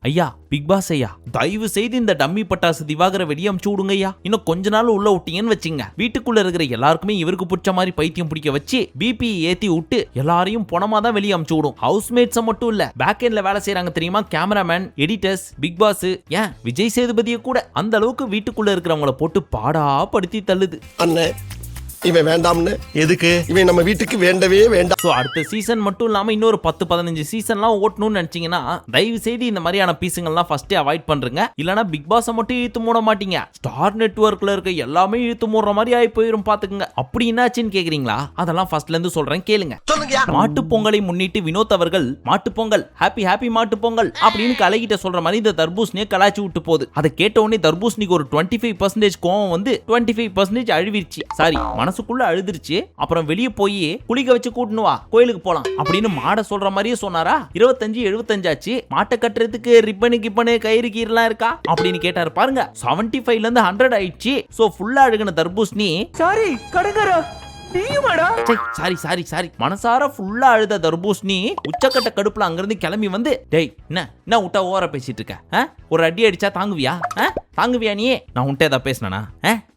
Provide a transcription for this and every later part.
ஐயா big pass ஐயா, தயவு செய்து இந்த டம்மி பட்டாசு திவாகர வெளியே அமுச்சு விடுங்க ஐயா. இன்னும் கொஞ்ச நாள் உள்ள விட்டீங்கன்னு வச்சுங்க, வீட்டுக்குள்ள இருக்கிற எல்லாருக்குமே இவருக்கு பிடிச்ச மாதிரி பைத்தியம் பிடிக்க வச்சு பிபி ஏத்தி விட்டு எல்லாரையும் பணமா தான் வெளியே அமுச்சு விடும். ஹவுஸ்மேட்ஸை மட்டும் இல்ல, பேக் எண்ட்ல வேலை செய்யறாங்க தெரியுமா, கேமராமேன், எடிட்டர்ஸ், பிக் பாஸ், ஏன் விஜய் சேதுபதியை கூட அந்த அளவுக்கு வீட்டுக்குள்ள இருக்கிறவங்கள போட்டு பாடா படுத்தி தள்ளுது. அண்ணே இவன் வேண்டாம்னு எதுக்கு, இவன் நம்ம வீட்டுக்கு வேண்டவே வேண்டாம். சோ அடுத்த சீசன் மட்டும் இல்லாம இன்னொரு 10-15 சீசன்லாம் ஓட்டணும்னு நினைச்சீங்கன்னா தயவு செய்து இந்த மாதிரியான பீஸுங்கள்லாம் ஃபர்ஸ்டே அவாய்ட் பண்றீங்க. இல்லனா பிக் பாஸை மட்டும் இழுத்து மூட மாட்டீங்க, ஸ்டார் நெட்வொர்க்ல இருக்க எல்லாமே இழுத்து மூடுற மாதிரி ஆகி போயிரும் பாத்துக்குங்க. அப்படி என்னாச்சுன்னு கேக்குறீங்களா, அதெல்லாம் ஃபர்ஸ்ட்ல இருந்து சொல்றேன் கேளுங்க. மாட்டு பொங்கலை முன்னிட்டு வினோத் அவர்கள் மாட்டு பொங்கல் ஹாப்பி ஹாப்பி மாட்டு பொங்கல் அப்படின்னு கலைகிட்ட சொல்ற மாதிரி இந்த தர்பூசணியை கலாய்ச்சி விட்டு போகுது. அதை கேட்ட உடனே தர்பூசணிக்கு ஒரு 25% கோவம் வந்து 25% அழுவிருச்சு. சாரி, மனசுக்குள்ள அழுதுருச்சு. அப்புறம் வெளியே போய் குளிக்க வச்சு கூட்டணும் வா கோயிலுக்கு போலாம் அப்படின்னு மாட சொல்ற மாதிரியே சொன்னாரா. 25-75 ஆச்சு. மாட்டை கட்டுறதுக்கு ரிப்பனு கிப்பனு கயிறு கீரெல்லாம் இருக்கா அப்படின்னு கேட்டாரு பாருங்க. 75ல இருந்து 100 ஆயிடுச்சு. சோ ஃபுல்லா அழுகுன தர்பூசணி சாரி கடங்கரா சாரி மனசார ஃபுல்லா அழுத தர்பூசணி உச்சக்கட்ட கடுப்புல அங்கிருந்து கிளம்பி வந்து, டேய் என்ன விட்டா ஓவரா பேசிட்டு இருக்க, ஒரு அடி அடிச்சா தாங்குவியா நீ? நான் உன்ட்ட ஏதாவது பேசினா,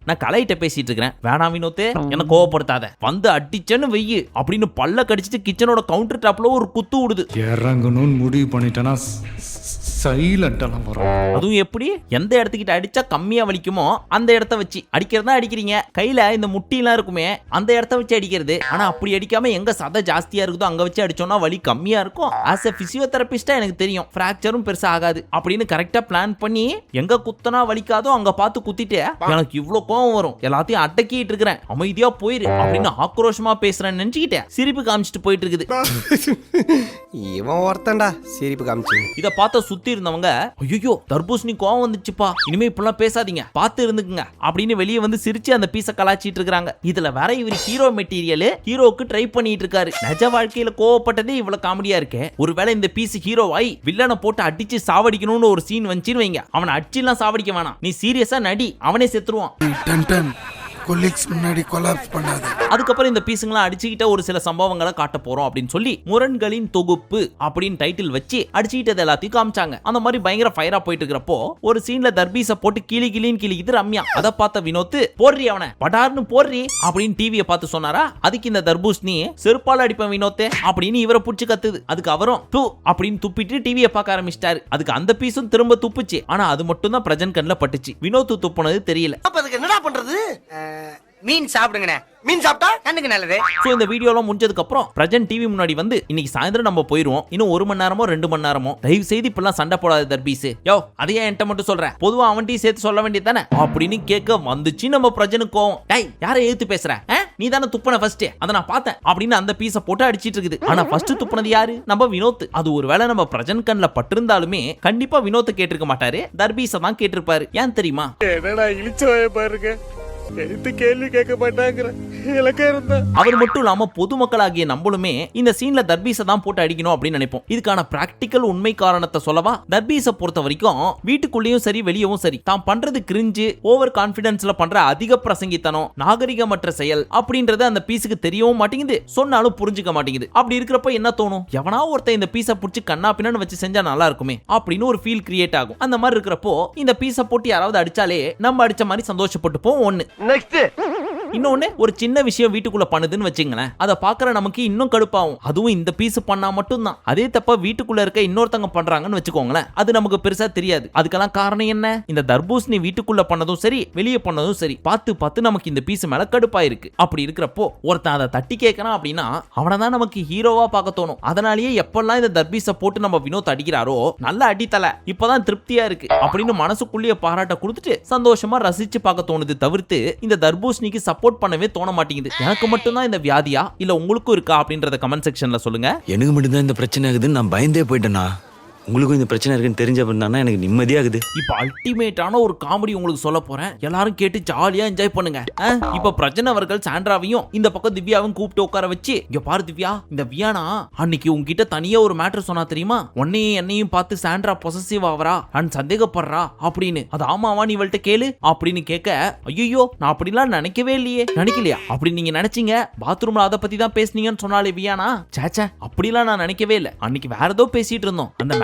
நான் கலையிட்ட பேசிட்டு இருக்கிறேன், வேணாம் வினோத்து என்ன கோவப்படுத்தாத, வந்து அடிச்சேன்னு வெய்யு அப்படின்னு பல்ல கடிச்சிட்டு கிச்சனோட கவுண்டர் டாப்ல ஒரு குத்து விடுது. இறங்கணும்னு முடிவு பண்ணிட்டேன்னா சைலண்டாலாம் வரும். அதுவும் எப்படி, எந்த இடத்துக்கிட்ட அடிச்சா கம்மியா வலிக்குமோ அந்த இடத்த வச்சு அடிக்கிறதா அடிக்கிறீங்க. கையில இந்த முட்டிலாம் இருக்குமே அந்த இடத்த வச்சு அடிக்கிறது. ஆனா அப்படி அடிக்காம எங்க சதை ஜாஸ்தியா இருக்குதோ அங்க வச்சு அடிச்சோம்னா வலி கம்மியா இருக்கும். ஆஸ் எ பிசியோதெரபிஸ்டா எனக்கு தெரியும், பிராக்சரும் பெருசா ஆகாது அப்படின்னு கரெக்டா பிளான் பண்ணி எங்க குத்தனா வலிக்காதோ அங்க பார்த்து குத்திட்டு எனக்கு இவ்வளவு கோவம் வரும், எல்லாத்தையும் அடக்கிட்டு இருக்கிறேன், அமைதியா போயிரு அப்படின்னு ஆக்ரோஷமா பேசுறேன்னு நினைச்சுக்கிட்டேன். சிரிப்பு காமிச்சிட்டு போயிட்டு இருக்குது. இவன் ஒருத்தன்டா சிரிப்பு காமிச்சு. இத பார்த்த சுத்தி இருந்தவங்க, ஐயோ தர்பூசணி கோவம் வந்துச்சுப்பா, இனிமே இப்பெல்லாம் பேசாதீங்க, பார்த்து இருந்துக்குங்க அப்படின்னு வெளியே வந்து சிரிச்சு அந்த பீஸ கலாச்சிட்டு இருக்காங்க. இதுல வேற இவர் ஹீரோ மெட்டீரியல், ஹீரோக்கு ட்ரை பண்ணிட்டு இருக்காரு. நிஜ வாழ்க்கையில கோவப்பட்டதே இவ்வளவு காமெடியா இருக்கு. ஒருவேளை இந்த பீஸ் ஹீரோவாய் வில்லனை போட்டு அடிச்சு சாவடிக்கணும்னு ஒரு சீன் வந்துச்சுன்னு வைங்க, அவனை அடிச்சுலாம் சாவடிக்க வேணாம், நீ சீரியஸா நடி, அவனே செத்துருவான். முன்னாடி கொலாப்ஸ் பண்ணாது. அதுக்கப்புறம் இந்த பீஸுங்களா அடிச்சுக்கிட்ட ஒரு சில சம்பவங்களை காட்ட போறோம் அப்படின்னு சொல்லி முரண்களின் தொகுப்பு அப்படின்னு டைட்டில் வச்சு அடிச்சுக்கிட்டது எல்லாத்தையும் காமிச்சாங்க. அந்த மாதிரி பயங்கர ஃபயரா போயிட்டு இருக்கிறப்போ ஒரு சீன்ல தர்பீஸ போட்டு கிளின்னு கிளிக்குது ரம்யா. அதை பார்த்த வினோத், போடுறி அவனை படார்னு போடுறி அப்படின்னு டிவியை பார்த்து சொன்னாரா. அதுக்கு இந்த தர்பூசணி செருப்பால அடிப்பேன் வினோத் அப்படின்னு இவரை புடிச்சு கத்துது. அதுக்கு அவரும் தூ அப்படின்னு துப்பிட்டு டிவியை பார்க்க ஆரம்பிச்சிட்டாரு. அதுக்கு அந்த பீஸும் திரும்ப துப்புச்சு. ஆனா அது மட்டும் தான் பிரஜன் கண்ணுல பட்டுச்சு, வினோத் துப்புனது தெரியல. என்னடா பண்றது, மீன் சாப்பிடுங்கண்ணே, மீன் சாப்பிட்டா கண்ணுக்கு நல்லது. சோ இந்த வீடியோலாம் முடிஞ்சதுக்கு அப்புறம் பிரஜன் டிவி முன்னாடி வந்து, இன்னைக்கு சாயந்தரம் நம்ம போயிருவோம், இன்னும் 1 மணி நேரமோ 2 மணி நேரமோ, தயவு செய்து இப்பெல்லாம் சண்டை போடாத தர்பீஸ், யோ அதையே என்கிட்ட மட்டும் சொல்றேன், பொதுவா அவன்கிட்டயும் சேர்த்து சொல்ல வேண்டியது தானே அப்படின்னு கேட்க வந்துச்சு நம்ம பிரஜனுக்கு கோவம். டேய் யாரை எழுத்து பேசுற, நீ தானே துப்புன ஃபர்ஸ்ட், அதை நான் பார்த்தேன் அப்படின்னு அந்த பீஸை போட்டு அடிச்சிட்டு இருக்குது. ஆனா ஃபர்ஸ்ட் துப்புனது யாரு, நம்ம வினோத். அது ஒருவேளை நம்ம பிரஜன் கண்ணில் பட்டிருந்தாலுமே கண்டிப்பா வினோத் கேட்டிருக்க மாட்டாரு, தர்பீஸை தான் கேட்டிருப்பாரு. ஏன் தெரியுமா, என்னடா இழிச்சவாய பாருங்க, கேள்வி கேட்க மாட்டாங்க. அவர் மட்டும் இல்லாம பொதுமக்களாகிய நம்மளுமே இந்த சீன்ல தர்பீஸை தான் போட்டு அடிக்கணும் அப்படின்னு நினைப்போம். இதுக்கான பிராக்டிக்கல் உண்மை காரணத்தை சொல்லவா, தர்பீஸை பொறுத்த வரைக்கும் வீட்டுக்குள்ளேயும் சரி வெளியவும் சரி தான் பண்றது கிரிஞ்சு, ஓவர் கான்பிடன்ஸ்ல பண்ற அதிக பிரசங்கித்தனம், நாகரிகமற்ற செயல் அப்படின்றது அந்த பீஸுக்கு தெரியவும் மாட்டேங்குது, சொன்னாலும் புரிஞ்சுக்க மாட்டேங்குது. அப்படி இருக்கிறப்ப என்ன தோணும், எவனா ஒருத்த இந்த பீஸை புடிச்சு கண்ணா பின்னான்னு வச்சு செஞ்சா நல்லா இருக்குமே அப்படின்னு ஒரு ஃபீல் கிரியேட் ஆகும். அந்த மாதிரி இருக்கிறப்போ இந்த பீஸை போட்டு யாராவது அடிச்சாலே நம்ம அடிச்ச மாதிரி சந்தோஷப்பட்டுப்போம். ஒண்ணு. நெக்ஸ்ட் இன்னொன்னு, ஒரு சின்ன விஷயம் வீட்டுக்குள்ள பண்ணுதுன்னு வச்சுங்களேன், அதை பாக்குற நமக்கு இன்னும் கடுப்பாகும். அதுவும் இந்த பீஸ் பண்ணா மட்டும் தான். அதே தப்ப வீட்டுக்குள்ள இருக்க இன்னொருத்தங்க பண்றாங்கன்னு வச்சுக்கோங்களேன், அது நமக்கு பெருசா தெரியாது. அதுக்கெல்லாம் காரணம் என்ன, இந்த தர்பூசணி வீட்டுக்குள்ள பண்ணதும் சரி வெளியே பண்ணதும் சரி பார்த்து நமக்கு இந்த பீஸ் மேல கடுப்பா இருக்கு. அப்படி இருக்கிறப்போ ஒருத்தன் அதை தட்டி கேட்கறான் அப்படின்னா அவனை தான் நமக்கு ஹீரோவா பார்க்க தோணும். அதனாலேயே எப்பெல்லாம் இந்த தர்பீஸை போட்டு நம்ம வினோத் அடிக்கிறாரோ, நல்ல அடித்தலை, இப்பதான் திருப்தியா இருக்கு அப்படின்னு மனசுக்குள்ளேயே பாராட்ட கொடுத்துட்டு சந்தோஷமா ரசிச்சு பார்க்க தோணுது. தவிர்த்து இந்த தர்பூசணிக்கு சப்போர்ட் பண்ணவே தோண மாட்டேங்குது. எனக்கு மட்டும் தான் இந்த வியாதியா இல்ல உங்களுக்கும் இருக்கா அப்படின்றத கமெண்ட் செக்ஷன்ல சொல்லுங்க. எனக்கு மட்டும் தான் இந்த பிரச்சனை ஆகுதுன்னு நான் பயந்தே போயிட்டேனா, உங்களுக்கும் இந்த பிரச்சனை இருக்குன்னு தெரிஞ்ச பண்ணா எனக்கு நிம்மதியாகுது. இப்ப அல்டிமேட்டான ஒரு காமெடி உங்களுக்கு சொல்ல போறேன், எல்லாரும் கேட்டு ஜாலியா என்ஜாய் பண்ணுங்க. இப்ப பிரஜன் அவர்கள் சாண்ட்ராவையும் இந்த பக்கம் திவ்யாவும் கூப்பிட்டு உட்கார வச்சு, இங்க பாரு திவ்யா, இந்த வியானா அன்னைக்கு உங்ககிட்ட தனியா ஒரு மேட்டர் சொன்னா தெரியுமா, உன்னையும் என்னையும் பார்த்து சாண்ட்ரா பொசசிவ் ஆவரா அண்ட் சந்தேகப்படுறா அப்படின்னு, அது ஆமாவா நீ இவள்கிட்ட கேளு அப்படின்னு கேட்க, ஐயோ நான் அப்படிலாம் நினைக்கவே இல்லையே. நினைக்கலையா, அப்படி நீங்க நினைச்சீங்க பாத்ரூம்ல அதை பத்தி தான் பேசுனீங்கன்னு சொன்னாலே வியானா, சேச்சா அப்படிலாம் நான் நினைக்கவே இல்லை, அன்னைக்கு வேற ஏதோ பேசிட்டு இருந்தோம், அந்த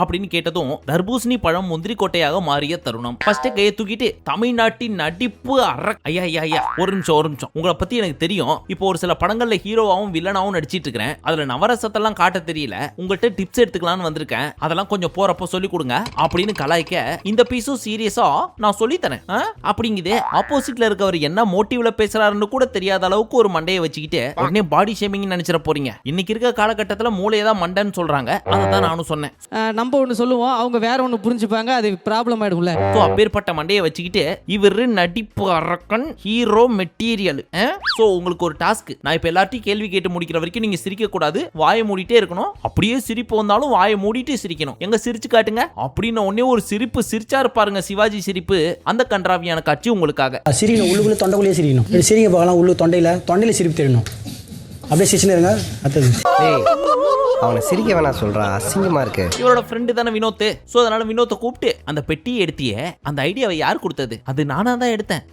அப்படின்னு கேட்டதும் தர்பூசணி பழம் முந்திரி கொட்டையாக மாறிய தருணம். ஃபர்ஸ்ட் கையை தூக்கிட்டு தமிழ்நாட்டின் நடிப்பு ஐயா ஐயா ஐயா ஒரு நிமிஷம் உங்களை பத்தி எனக்கு தெரியும். இப்போ ஒரு சில படங்கள்ல ஹீரோவாவும் வில்லனாவும் நடிச்சிட்டு இருக்கிறேன். அதுல நவரசத்தெல்லாம் காட்ட தெரியல. உங்கள்கிட்ட டிப்ஸ் எடுத்துக்கலாம்னு வந்திருக்கேன். அதெல்லாம் கொஞ்சம் போறப்போ சொல்லி கொடுங்க அப்படின்னு கலாய்க்க, இந்த பீஸும் சீரியஸா நான் சொல்லி தரேன் அப்படிங்குது. ஆப்போசிட்ல இருக்கவர் என்ன மோட்டிவ்ல பேசுறாருன்னு கூட தெரியாத அளவுக்கு ஒரு மண்டையை வச்சுக்கிட்டு உடனே பாடி ஷேமிங் நினைச்சிட போறீங்க. இன்னைக்கு இருக்க காலகட்டத்துல மூளையதான் மண்டைன்னு சொல்றாங்க. அதான் நானும் சொன்னேன். நம்ம ஒண்ணு சொல்லுவோம், அவங்க வேற ஒண்ணு புரிஞ்சுப்பாங்க. அது ப்ராப்ளம் ஆயிடும்ல. அப்பேற்பட்ட மண்டையை வச்சுக்கிட்டு இவரு நடிப்பு அரக்கன் ஹீரோ மெட்டீரியல். சோ உங்களுக்கு ஒரு டாஸ்க். நான் இப்ப எல்லார்ட்டையும் கேள்வி கேட்டு முடிக்கிற வரைக்கும் நீங்க சிரிக்க கூடாது. வாயை மூடிட்டே இருக்கணும். அப்படியே சிரிப்பு வந்தாலும் வாயை மூடிட்டு சிரிக்கணும். எங்க சிரிச்சு காட்டுங்க அப்படின்னு உடனே ஒரு சிரிப்பு சிரிச்சா இருப்பாருங்க சிவாஜி சிரிப்பு. அந்த கன்றாவியான காட்சி உங்களுக்காக. சிரிக்கணும், உள்ளுக்குள்ள தொண்டைக்குள்ளேயே சிரிக்கணும். சிரிக்க பார்க்கலாம், உள்ளு தொண்டையில சிரிப்பு தெரியணும். அப்படியே சிரிச்சுன்னு இருங்க. அடுத்தது அவனை சிரிக்க வேணாம் சொல்றான், அசிங்கமா இருக்கு. இவரோட ஃப்ரெண்டு தானே வினோத். சோ அதனால வினோத்தை கூப்பிட்டு அந்த பெட்டியை எடுத்தியே, அந்த ஐடியாவை யார் கொடுத்தது? அது நானா தான் எடுத்தேன்.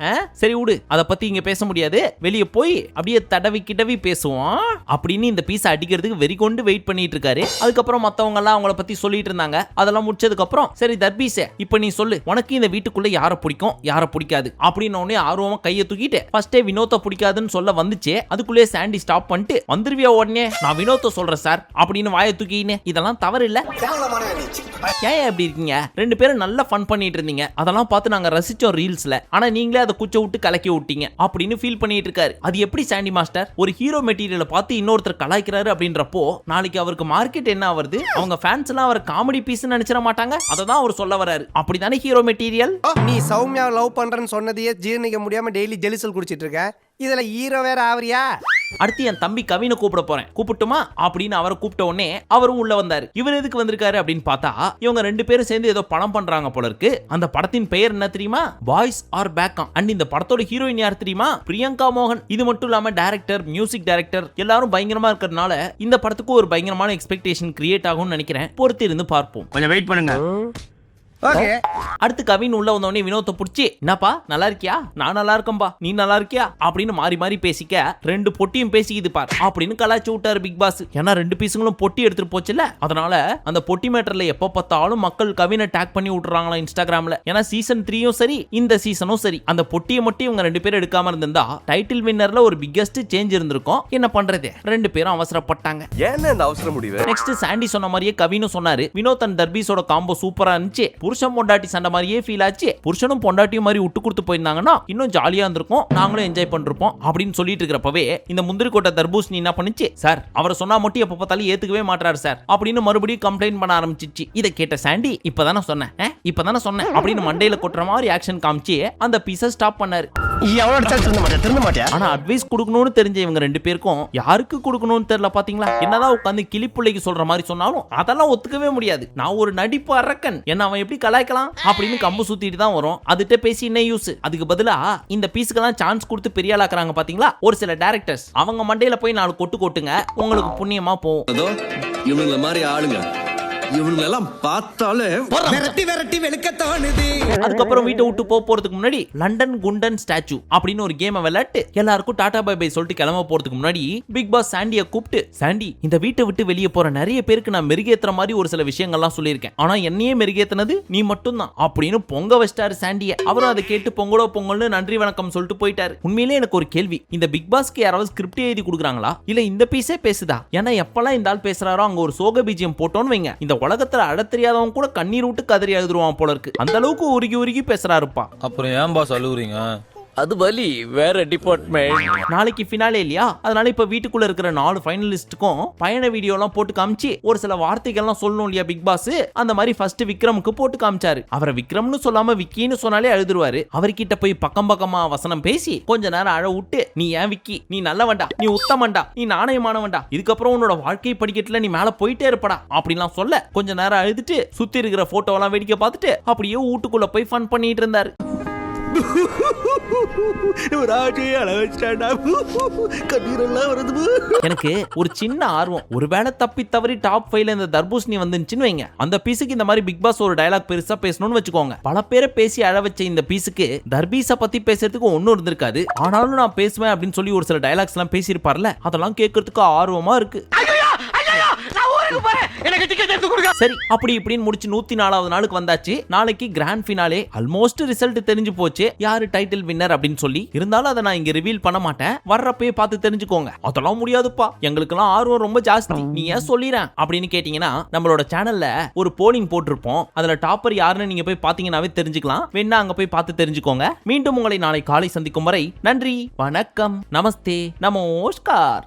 சரி விடு, அதை பத்தி இங்க பேச முடியாது. வெளியே போய் அப்படியே தடவி கிடவி பேசுவோம் அப்படின்னு இந்த பீஸை அடிக்கிறதுக்கு வெறி கொண்டு வெயிட் பண்ணிட்டு இருக்காரு. அதுக்கப்புறம் மத்தவங்க எல்லாம் அவங்கள பத்தி சொல்லிட்டு இருந்தாங்க. அதெல்லாம் முடிச்சதுக்கு அப்புறம் சரி தர்பீஸே, இப்ப நீ சொல்லு, உனக்கு இந்த வீட்டுக்குள்ள யாரை பிடிக்கும் யாரை பிடிக்காது அப்படின்னு உடனே ஆர்வமா கையை தூக்கிட்டு ஃபர்ஸ்டே வினோத்தை பிடிக்காதுன்னு சொல்ல வந்துச்சு. அதுக்குள்ளே சாண்டி ஸ்டாப் பண்ணிட்டு, வந்துருவியா உடனே? நான் வினோத்தை சொல்றேன் சார் அப்படின்னு வாயை தூக்கின்னு. இதெல்லாம் தவறு இல்ல. ஏன் எப்படி இருக்கீங்க? ரெண்டு பேரும் நல்லா ஃபன் பண்ணிட்டு இருந்தீங்க. அதெல்லாம் பார்த்து நாங்க ரசிச்சோம் ரீல்ஸ்ல. ஆனா நீங்களே அதை குச்ச விட்டு கலக்கி விட்டீங்க அப்படின்னு ஃபீல் பண்ணிட்டு இருக்காரு. அது எப்படி சாண்டி மாஸ்டர்? ஒரு ஹீரோ மெட்டீரியலை பார்த்து இன்னொருத்தர் கலாய்க்கிறாரு அப்படின்றப்போ நாளைக்கு அவருக்கு மார்க்கெட் என்ன ஆகுது? அவங்க ஃபேன்ஸ் எல்லாம் அவர் காமெடி பீஸ் நினைச்சிட மாட்டாங்க? அததான் அவர் சொல்ல வராரு. அப்படித்தானே ஹீரோ மெட்டீரியல். நீ சௌமியா லவ் பண்றேன்னு சொன்னதையே ஜீர்ணிக்க முடியாம டெய்லி ஜெலிசல் குடிச்சிட்டு இருக்க. இதுல ஹீரோ வேற ஆவறியா? அடுத்து என் தம்பி கவினை கூப்பிட போறேன், கூப்பிட்டுமா அப்படின்னு அவரை கூப்பிட்ட உடனே அவரும் உள்ள வந்தாரு. இவர் எதுக்கு வந்திருக்காரு அப்படின்னு பார்த்தா, இவங்க ரெண்டு பேரும் சேர்ந்து ஏதோ படம் பண்றாங்க போல இருக்கு. அந்த படத்தின் பெயர் என்ன தெரியுமா? Boys are back. அண்ட் இந்த படத்தோட ஹீரோயின் யார் தெரியுமா? பிரியங்கா மோகன். இது மட்டும் இல்லாம டைரக்டர், மியூசிக் டைரக்டர் எல்லாரும் பயங்கரமா இருக்கிறதுனால இந்த படத்துக்கு ஒரு பயங்கரமான எக்ஸ்பெக்டேஷன் கிரியேட் ஆகும்னு நினைக்கிறேன். பொறுத்து இருந்து பார்ப்போம். கொஞ்சம் வெயிட் பண்ணுங்க. அடுத்து கவின் உள்ள வந்தோடனே வினோத்தை புடிச்சு, என்னப்பா நல்லா இருக்கியா? நான் நல்லா இருக்கம்பா, நீ நல்லா இருக்கியா அப்படின்னு மாறி மாறி பேசிக்க, ரெண்டு பொட்டியும் பேசிக்கிது பார் அப்படின்னு கலாய்ச்சி விட்டாரு பிக் பாஸ். ஏன்னா ரெண்டு பீஸுங்களும் பொட்டி எடுத்துட்டு போச்சுல, அதனால அந்த பொட்டி மேட்டர்ல எப்ப பார்த்தாலும் மக்கள் கவினை டேக் பண்ணி விட்டுறாங்களா இன்ஸ்டாகிராம்ல. ஏன்னா சீசன் 3யும் சரி இந்த சீசனும் சரி அந்த பொட்டியை மட்டும் இவங்க ரெண்டு பேரும் எடுக்காம இருந்திருந்தா டைட்டில் வின்னர்ல ஒரு பிக்கஸ்ட் சேஞ்ச் இருந்திருக்கும். என்ன பண்றது, ரெண்டு பேரும் அவசரப்பட்டாங்க. ஏன் இந்த அவசர முடிவு? நெக்ஸ்ட் சாண்டி சொன்ன மாதிரியே கவினும் சொன்னாரு, வினோத் அண்ட் தர்பீஸோட காம்போ சூப்பரா இருந்துச்சு. புருஷன் பொண்டாட்டி சண்டை மாதிரியே ஃபீல் ஆச்சு. புருஷனும் பொண்டாட்டியும் மாதிரி விட்டு கொடுத்து போயிருந்தாங்கன்னா இன்னும் ஜாலியா இருந்திருக்கும், நாங்களும் என்ஜாய் பண்ணிருப்போம் அப்படின்னு சொல்லிட்டு இருக்கிறப்பவே இந்த முந்திரி கோட்டை தர்பூசணி என்ன பண்ணுச்சு, சார் அவரை சொன்னா மட்டும் எப்ப பார்த்தாலும் ஏத்துக்கவே மாட்டாரு சார் அப்படின்னு மறுபடியும் கம்ப்ளைண்ட் பண்ண ஆரம்பிச்சிச்சு. இதை கேட்ட சாண்டி இப்பதானே சொன்னேன் அப்படின்னு மண்டையில கொட்டுற மாதிரி ஆக்ஷன் காமிச்சு அந்த பீஸை ஸ்டாப் பண்ணாரு. ஆனா அட்வைஸ் கொடுக்கணும்னு தெரிஞ்ச இவங்க ரெண்டு பேருக்கும் யாருக்கு கொடுக்கணும்னு தெரியல. பாத்தீங்களா, என்னதான் உட்காந்து கிளிப்புள்ளைக்கு சொல்ற மாதிரி சொன்னாலும் அதெல்லாம் ஒத்துக்கவே முடியாது. நான் ஒரு நடிப்பு அரக்கன், என்ன அவன் எப்படி கலாய்க்கலாம் அப்படின்னு கம்பு சுத்திட்டு தான் வரும். அதுகிட்ட பேசி என்ன யூஸ்? அதுக்கு பதிலா இந்த பீஸுக்கெல்லாம் சான்ஸ் கொடுத்து பெரிய ஆளாக்குறாங்க பாத்தீங்களா ஒரு சில டைரக்டர்ஸ். அவங்க மண்டையில போய் 4 கொட்டு கொட்டுங்க, உங்களுக்கு புண்ணியமா போகும். இவங்கள மாதிரி ஆளுங்க இவங்களெல்லாம் பார்த்தாலே விரட்டி வெளுக்க தோணுது. அதுக்கப்புறம் வீட்டை விட்டு போறதுக்கு முன்னாடி லண்டன் குண்டன் ஸ்டாச்சு அப்படின்னு ஒரு கேமை விளையாட்டு எல்லாருக்கும் டாடா பை பை சொல்லிட்டு கிளம்ப போறதுக்கு முன்னாடி பிக் பாஸ் சாண்டியை கூப்பிட்டு, சாண்டி இந்த வீட்டை விட்டு வெளியே போற நிறைய பேருக்கு நான் மெருகேத்துற மாதிரி ஒரு சில விஷயங்கள்லாம் சொல்லியிருக்கேன், ஆனா என்னையே மெருகேத்தினது நீ மட்டும் தான் அப்படின்னு பொங்க வச்சிட்டாரு சாண்டியை. அவரும் அதை கேட்டு பொங்கல்னு நன்றி வணக்கம் சொல்லிட்டு போயிட்டாரு. உண்மையிலே எனக்கு ஒரு கேள்வி, இந்த பிக் பாஸ்க்கு யாராவது ஸ்கிரிப்ட் எழுதி கொடுக்குறாங்களா இல்ல இந்த பீஸே பேசுதா? ஏன்னா எப்பெல்லாம் இந்த ஆள் பேசுறாரோ அங்க ஒரு சோக பீஜியம் போட்டோன்னு வைங்க, இந்த உலகத்துல அட தெரியாதவங்க கூட கண்ணீர் விட்டு கதறி எழுதுருவான் போல இருக்கு. அந்த அளவுக்கு உருகி பேசுறாருப்பா. அப்புறம் ஏன் பாஸ் அழுகுறீங்க? அது வலி வேற டிபார்ட்மெண்ட். நாளைக்கு ஃபினாலே இல்லையா, அதனால இப்ப வீட்டுக்குள்ள இருக்கிற 4 ஃபைனலிஸ்டுக்கும் பயண வீடியோ எல்லாம் போட்டு காமிச்சு ஒரு சில வார்த்தைகள்லாம் சொல்லணும் இல்லையா பிக் பாஸ். அந்த மாதிரி ஃபர்ஸ்ட் விக்ரமுக்கு போட்டு காமிச்சாரு. அவரை விக்ரம்னு சொல்லாம விக்கின்னு சொன்னாலே அழுதுருவாரு. அவர்கிட்ட போய் பக்கமா வசனம் பேசி கொஞ்ச நேரம் அழ விட்டு, நீ ஏன் விக்கி, நீ நல்லவன்டா, நீ உத்தமன்டா, நீ நாணயமானவன்டா, இதுக்கப்புறம் உன்னோட வாழ்க்கை படிக்கட்டுல நீ மேல போயிட்டே இருப்படா அப்படின்லாம் சொல்ல கொஞ்ச நேரம் அழுதுட்டு சுத்தி இருக்கிற போட்டோ எல்லாம் வேடிக்கை பார்த்துட்டு அப்படியே வீட்டுக்குள்ள போய் ஃபன் பண்ணிட்டு இருந்தாரு. எனக்கு ஒரு சின்ன ஆர்வம், ஒருவேளை தப்பி தவறி டாப் 5ல இந்த தர்பூசணி வந்துச்சுன்னு வைங்க, அந்த பீஸுக்கு இந்த மாதிரி பிக் பாஸ் ஒரு டயலாக் பெருசா பேசணும்னு வச்சுக்கோங்க. பல பேரை பேசி அழ வச்ச இந்த பீஸுக்கு தர்பீஸ பத்தி பேசுறதுக்கு ஒன்னும் இருந்திருக்காது. ஆனாலும் நான் பேசுவேன் அப்படின்னு சொல்லி ஒரு சில டயலாக்ஸ் எல்லாம் பேசியிருப்பார்ல, அதெல்லாம் கேட்கறதுக்கு ஆர்வமா இருக்கு. சரி, அப்படி இப்படின்னு முடிச்சு 104வது நாளுக்கு வந்தாச்சு. நாளைக்கு கிராண்ட் ஃபினாலே. ஆல்மோஸ்ட் ரிசல்ட் தெரிஞ்சு போச்சு யாரு டைட்டில் வின்னர் அப்படின்னு சொல்லி. இருந்தாலும் அதை நான் இங்க ரிவீல் பண்ண மாட்டேன், வர்றப்பே பார்த்து தெரிஞ்சுக்கோங்க. அதெல்லாம் முடியாதுப்பா, எங்களுக்கெல்லாம் ஆர்வம் ரொம்ப ஜாஸ்தி, நீ ஏன் சொல்லிறேன் அப்படின்னு கேட்டீங்கன்னா நம்மளோட சேனல்ல ஒரு போலிங் போட்டிருப்போம். அதுல டாப்பர் யாருன்னு நீங்க போய் பாத்தீங்கன்னாவே தெரிஞ்சுக்கலாம். வேணா அங்க போய் பார்த்து தெரிஞ்சுக்கோங்க. மீண்டும் உங்களை நாளை காலை சந்திக்கும் வரை நன்றி, வணக்கம், நமஸ்தே, நமஸ்கார்.